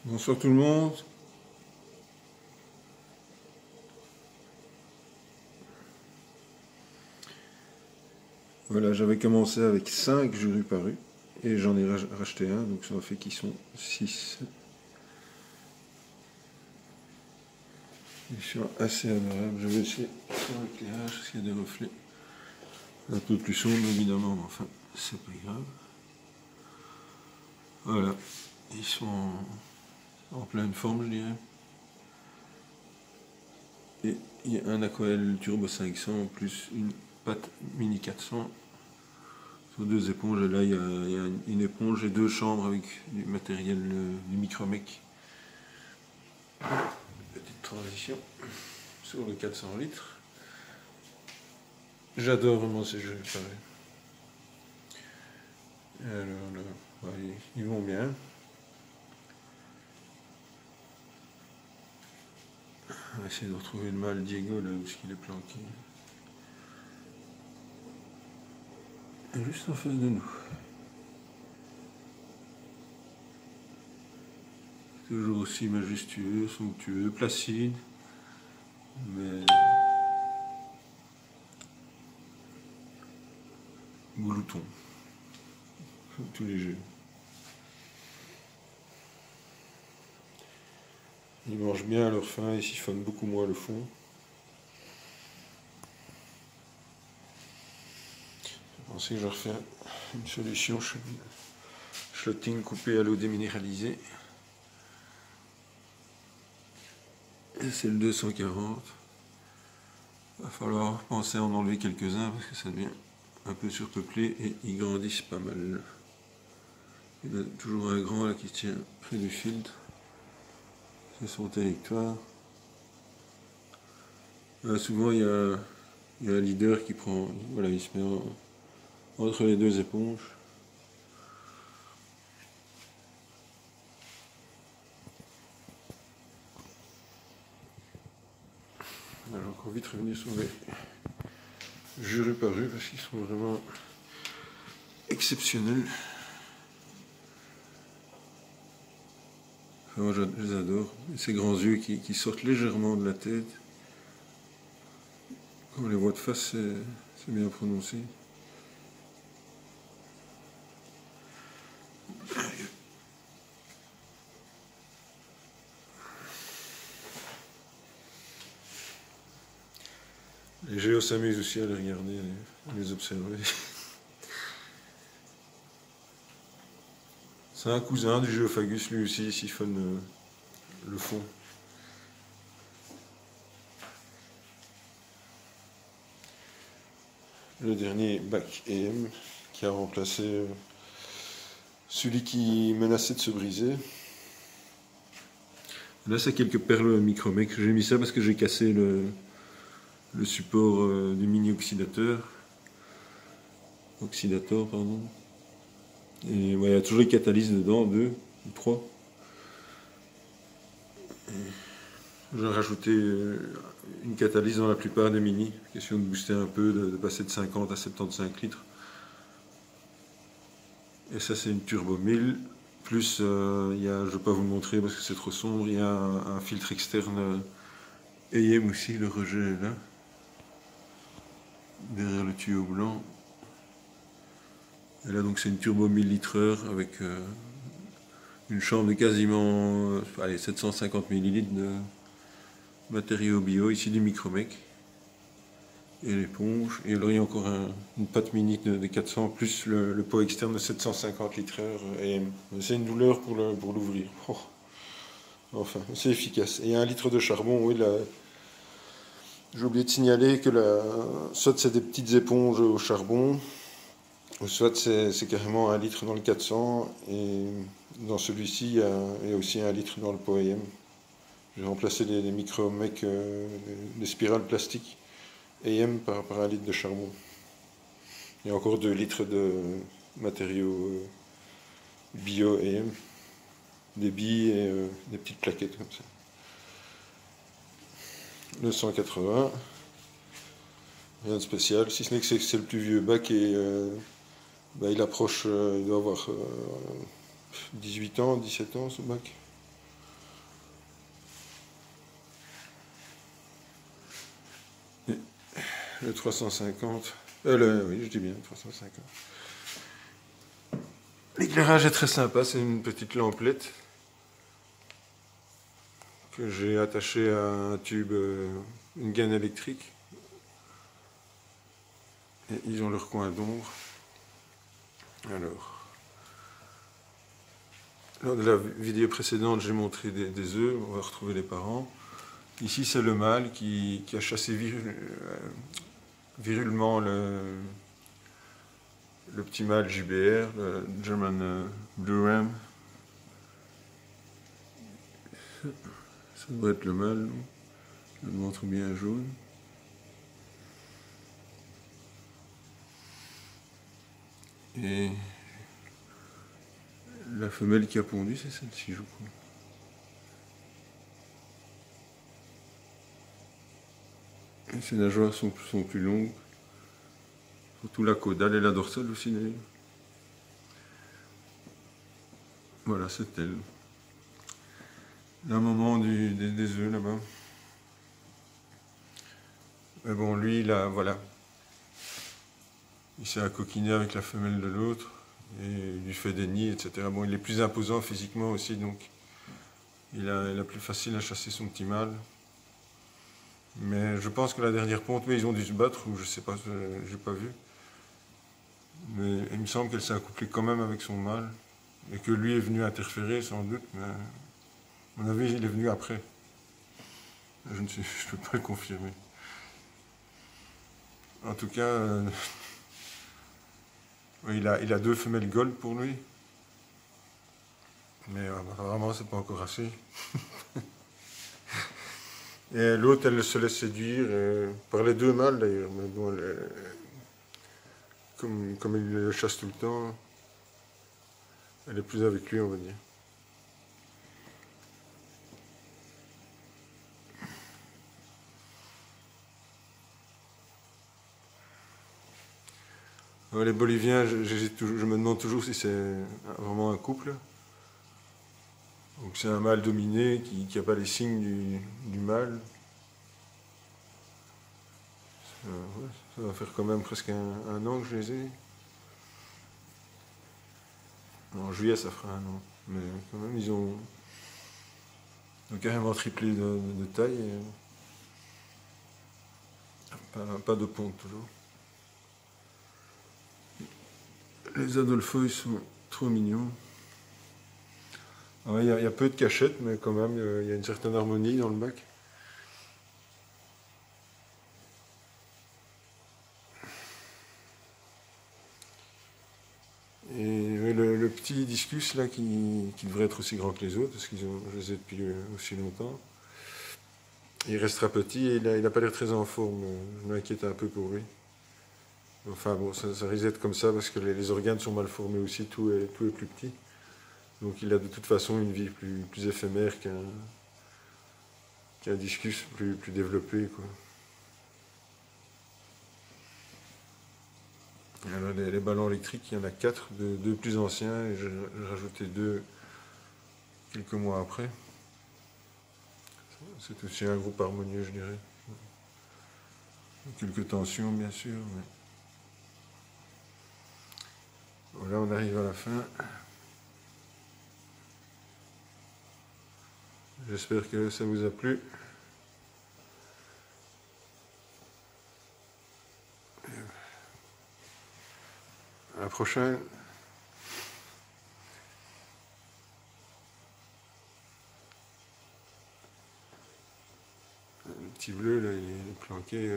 Bonsoir tout le monde. Voilà, j'avais commencé avec 5 jurys parus et j'en ai racheté un, donc ça en fait qu'ils sont 6. Ils sont assez adorables. Je vais essayer sur l'éclairage parce qu'il y a des reflets un peu plus sombres évidemment, mais enfin, c'est pas grave. Voilà, ils sont en pleine forme, je dirais. Et il y a un Aquarelle Turbo 500 plus une patte Mini 400 sur 2 éponges. Et là, il y a une éponge et 2 chambres avec du matériel du Micromec. Petite transition sur le 400 litres. J'adore vraiment ces jeux, pareil. Alors là, ouais, ils vont bien. On va essayer de retrouver le mâle Diego là où il est planqué. Juste en face de nous. Toujours aussi majestueux, somptueux, placide, mais glouton, comme tous les jeux. Ils mangent bien à leur faim et siphonnent beaucoup moins le fond. Je pensais que je refais une solution Schloting coupé à l'eau déminéralisée. Et c'est le 240. Il va falloir penser à en enlever quelques-uns parce que ça devient un peu surpeuplé et ils grandissent pas mal. Il y en a toujours un grand là qui se tient près du filtre. C'est son territoire. Là, souvent il y a un leader qui prend, voilà, il se met entre les 2 éponges. Alors, j'ai encore vite revenir sur les jurys parus parce qu'ils sont vraiment exceptionnels. Enfin, moi je les adore. Et ces grands yeux qui sortent légèrement de la tête. Quand on les voit de face, c'est bien prononcé. Les géos s'amusent aussi à les regarder, à les observer. C'est un cousin du Géophagus, lui aussi, il siphonne le fond. Le dernier bac EM qui a remplacé celui qui menaçait de se briser. Là, c'est quelques perles Micromec. J'ai mis ça parce que j'ai cassé le support du mini oxydator. Pardon. Et ouais, il y a toujours les catalyses dedans, 2 ou 3. J'ai rajouté une catalyse dans la plupart des mini, question de booster un peu, de passer de 50 à 75 litres. Et ça c'est une Turbo 1000, plus il y a, je ne vais pas vous le montrer parce que c'est trop sombre, il y a un filtre externe EM aussi, le rejet est là, derrière le tuyau blanc. Et là donc c'est une Turbo 1000 litres avec une chambre de quasiment 750 ml de matériaux bio, ici du Micromec. Et l'éponge. Et alors il y a encore une pâte mini de 400 plus le pot externe de 750 litres et c'est une douleur pour l'ouvrir. Oh. Enfin, c'est efficace. Et 1 litre de charbon, oui, là, j'ai oublié de signaler que soit c'est des petites éponges au charbon, ou soit c'est carrément 1 litre dans le 400, et dans celui-ci, il y a aussi 1 litre dans le pot EM. J'ai remplacé les Micromec, les spirales plastiques EM par 1 litre de charbon. Il y a encore 2 litres de matériaux bio EM, des billes et des petites plaquettes comme ça. Le 180, rien de spécial, si ce n'est que c'est le plus vieux bac et il approche, il doit avoir 18 ans, 17 ans ce bac. le 350. Oui, je dis bien 350. L'éclairage est très sympa, c'est une petite lamplette que j'ai attachée à un tube, une gaine électrique. Et ils ont leur coin d'ombre. Alors, lors de la vidéo précédente, j'ai montré des œufs, on va retrouver les parents. Ici, c'est le mâle qui a chassé virulement le petit mâle JBR, le German Blue Ram. Ça devrait être le mâle, je le montre bien jaune. Et la femelle qui a pondu, c'est celle-ci, je crois. Et ses nageoires sont plus longues. Surtout la caudale et la dorsale aussi d'ailleurs. Voilà, c'est elle. La maman des œufs là-bas. Mais bon, lui, là, voilà. Il s'est accoquiné avec la femelle de l'autre. Et il lui fait des nids, etc. Bon, il est plus imposant physiquement aussi, donc il a plus facile à chasser son petit mâle. Mais je pense que la dernière ponte, mais ils ont dû se battre, ou je sais pas, j'ai pas vu. Mais il me semble qu'elle s'est accouplée quand même avec son mâle. Et que lui est venu interférer sans doute, mais à mon avis, il est venu après. Je ne peux pas le confirmer. En tout cas, il a 2 femelles gold pour lui. Mais apparemment, c'est pas encore assez. Et l'autre, elle se laisse séduire par les 2 mâles d'ailleurs. Mais bon, comme il le chasse tout le temps, elle est plus avec lui, on va dire. Les Boliviens, je me demande toujours si c'est vraiment un couple. Donc c'est un mâle dominé qui n'a pas les signes du mâle. Ouais, ça va faire quand même presque un an que je les ai. En juillet, ça fera un an. Mais quand même, ils ont carrément triplé de taille. Et pas de ponte toujours. Les Adolphoïs sont trop mignons. Il y a peu de cachettes, mais quand même, il y a une certaine harmonie dans le bac. Et le petit discus là, qui devrait être aussi grand que les autres, parce que je les ai depuis aussi longtemps, il restera petit et il n'a pas l'air très en forme. Je m'inquiète un peu pour lui. Enfin bon, ça risque d'être comme ça parce que les organes sont mal formés aussi, tout est plus petit. Donc il a de toute façon une vie plus éphémère qu'un discus plus développé, quoi. Alors les ballons électriques, il y en a 4, 2 plus anciens, et j'ai rajouté 2 quelques mois après. C'est aussi un groupe harmonieux, je dirais. Quelques tensions, bien sûr, mais... Voilà, on arrive à la fin. J'espère que ça vous a plu. À la prochaine. Le petit bleu, là, il est planqué.